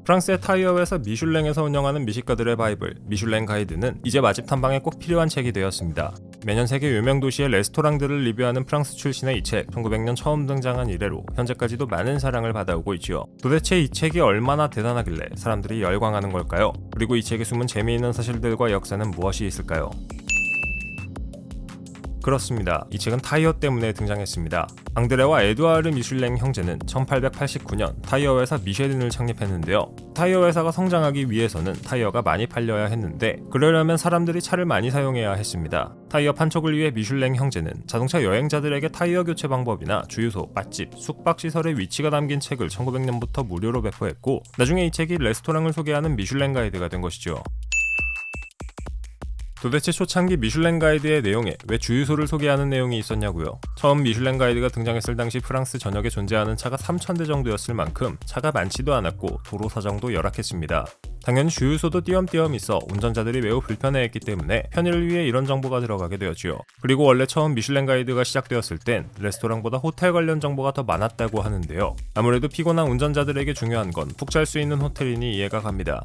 프랑스의 타이어 회사 미슐랭에서 운영하는 미식가들의 바이블 미슐랭 가이드는 이제 맛집 탐방에 꼭 필요한 책이 되었습니다. 매년 세계 유명 도시의 레스토랑들을 리뷰하는 프랑스 출신의 이 책, 1900년 처음 등장한 이래로 현재까지도 많은 사랑을 받아오고 있지요. 도대체 이 책이 얼마나 대단하길래 사람들이 열광하는 걸까요? 그리고 이 책에 숨은 재미있는 사실들과 역사는 무엇이 있을까요? 그렇습니다. 이 책은 타이어 때문에 등장했습니다. 앙드레와 에두아르 미슐랭 형제는 1889년 타이어 회사 미쉐린을 창립했는데요. 타이어 회사가 성장하기 위해서는 타이어가 많이 팔려야 했는데 그러려면 사람들이 차를 많이 사용해야 했습니다. 타이어 판촉을 위해 미슐랭 형제는 자동차 여행자들에게 타이어 교체 방법이나 주유소, 맛집, 숙박시설의 위치가 담긴 책을 1900년부터 무료로 배포했고 나중에 이 책이 레스토랑을 소개하는 미슐랭 가이드가 된 것이죠. 도대체 초창기 미슐랭 가이드의 내용에 왜 주유소를 소개하는 내용이 있었냐고요? 처음 미슐랭 가이드가 등장했을 당시 프랑스 전역에 존재하는 차가 3,000대 정도였을 만큼 차가 많지도 않았고 도로 사정도 열악했습니다. 당연히 주유소도 띄엄띄엄 있어 운전자들이 매우 불편해했기 때문에 편의를 위해 이런 정보가 들어가게 되었지요. 그리고 원래 처음 미슐랭 가이드가 시작되었을 땐 레스토랑보다 호텔 관련 정보가 더 많았다고 하는데요. 아무래도 피곤한 운전자들에게 중요한 건 푹 잘 수 있는 호텔이니 이해가 갑니다.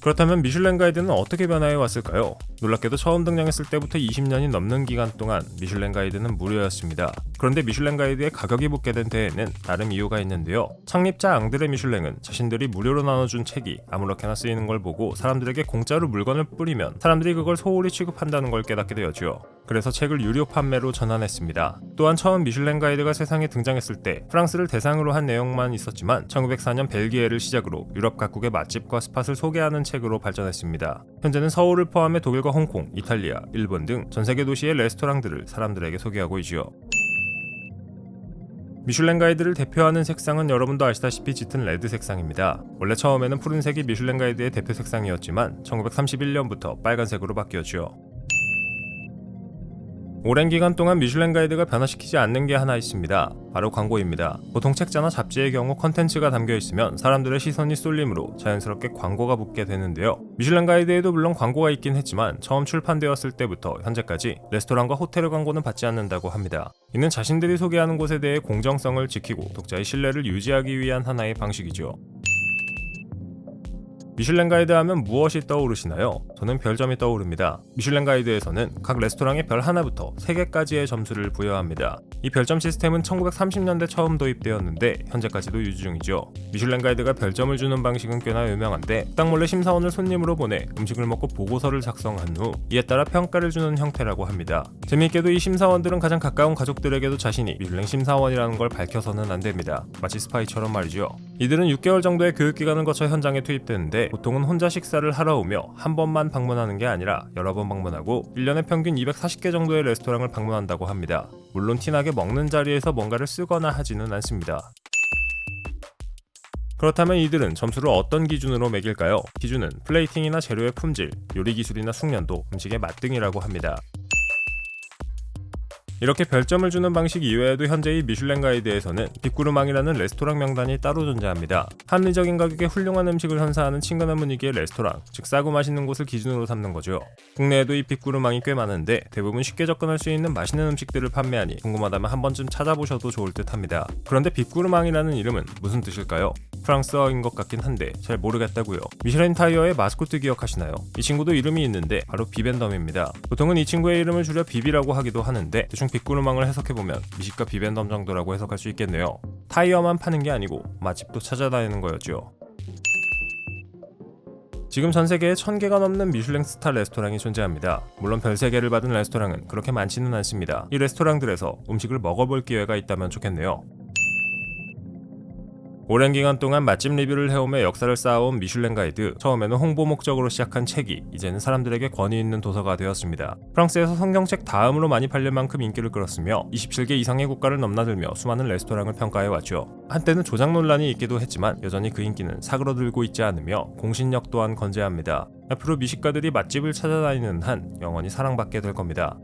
그렇다면 미슐랭 가이드는 어떻게 변화해 왔을까요? 놀랍게도 처음 등장했을 때부터 20년이 넘는 기간 동안 미슐랭 가이드는 무료였습니다. 그런데 미슐랭 가이드의 가격이 붙게 된 데에는 나름 이유가 있는데요. 창립자 앙드레 미슐랭은 자신들이 무료로 나눠준 책이 아무렇게나 쓰이는 걸 보고 사람들에게 공짜로 물건을 뿌리면 사람들이 그걸 소홀히 취급한다는 걸 깨닫게 되었죠. 그래서 책을 유료 판매로 전환했습니다. 또한 처음 미슐랭 가이드가 세상에 등장했을 때 프랑스를 대상으로 한 내용만 있었지만 1904년 벨기에를 시작으로 유럽 각국의 맛집과 스팟을 소개하는 책으로 발전했습니다. 현재는 서울을 포함해 독일과 홍콩, 이탈리아, 일본 등 전세계 도시의 레스토랑들을 사람들에게 소개하고 있지요. 미슐랭 가이드를 대표하는 색상은 여러분도 아시다시피 짙은 레드 색상입니다. 원래 처음에는 푸른색이 미슐랭 가이드의 대표 색상이었지만 1931년부터 빨간색으로 바뀌었죠. 오랜 기간 동안 미슐랭 가이드가 변화시키지 않는 게 하나 있습니다. 바로 광고입니다. 보통 책자나 잡지의 경우 컨텐츠가 담겨있으면 사람들의 시선이 쏠리므로 자연스럽게 광고가 붙게 되는데요. 미슐랭 가이드에도 물론 광고가 있긴 했지만 처음 출판되었을 때부터 현재까지 레스토랑과 호텔의 광고는 받지 않는다고 합니다. 이는 자신들이 소개하는 곳에 대해 공정성을 지키고 독자의 신뢰를 유지하기 위한 하나의 방식이죠. 미슐랭 가이드 하면 무엇이 떠오르시나요? 저는 별점이 떠오릅니다. 미슐랭 가이드에서는 각 레스토랑에 별 하나부터 3개까지의 점수를 부여합니다. 이 별점 시스템은 1930년대 처음 도입되었는데 현재까지도 유지 중이죠. 미슐랭 가이드가 별점을 주는 방식은 꽤나 유명한데 딱 몰래 심사원을 손님으로 보내 음식을 먹고 보고서를 작성한 후 이에 따라 평가를 주는 형태라고 합니다. 재미있게도 이 심사원들은 가장 가까운 가족들에게도 자신이 미슐랭 심사원이라는 걸 밝혀서는 안 됩니다. 마치 스파이처럼 말이죠. 이들은 6개월 정도의 교육기간을 거쳐 현장에 투입되는데 보통은 혼자 식사를 하러 오며 한 번만 방문하는 게 아니라 여러 번 방문하고 1년에 평균 240개 정도의 레스토랑을 방문한다고 합니다. 물론 티나게 먹는 자리에서 뭔가를 쓰거나 하지는 않습니다. 그렇다면 이들은 점수를 어떤 기준으로 매길까요? 기준은 플레이팅이나 재료의 품질, 요리 기술이나 숙련도, 음식의 맛 등이라고 합니다. 이렇게 별점을 주는 방식 이외에도 현재 이 미슐랭 가이드에서는 빅구르망이라는 레스토랑 명단이 따로 존재합니다. 합리적인 가격에 훌륭한 음식을 선사하는 친근한 분위기의 레스토랑, 즉 싸고 맛있는 곳을 기준으로 삼는 거죠. 국내에도 이 빅구르망이 꽤 많은데 대부분 쉽게 접근할 수 있는 맛있는 음식들을 판매하니 궁금하다면 한 번쯤 찾아보셔도 좋을 듯 합니다. 그런데 빅구르망이라는 이름은 무슨 뜻일까요? 프랑스어인 것 같긴 한데 잘 모르겠다고요. 미슐랭 타이어의 마스코트 기억하시나요? 이 친구도 이름이 있는데 바로 비벤덤입니다. 보통은 이 친구의 이름을 줄여 비비라고 하기도 하는데 대충 빅구르망을 해석해보면 미식가 비벤덤 정도라고 해석할 수 있겠네요. 타이어만 파는 게 아니고 맛집도 찾아다니는 거였죠. 지금 전 세계에 1000개가 넘는 미슐랭 스타 레스토랑이 존재합니다. 물론 별 3개를 받은 레스토랑은 그렇게 많지는 않습니다. 이 레스토랑들에서 음식을 먹어볼 기회가 있다면 좋겠네요. 오랜 기간 동안 맛집 리뷰를 해오며 역사를 쌓아온 미슐랭 가이드, 처음에는 홍보 목적으로 시작한 책이 이제는 사람들에게 권위 있는 도서가 되었습니다. 프랑스에서 성경책 다음으로 많이 팔릴 만큼 인기를 끌었으며 27개 이상의 국가를 넘나들며 수많은 레스토랑을 평가해왔죠. 한때는 조작 논란이 있기도 했지만 여전히 그 인기는 사그러들고 있지 않으며 공신력 또한 건재합니다. 앞으로 미식가들이 맛집을 찾아다니는 한 영원히 사랑받게 될 겁니다.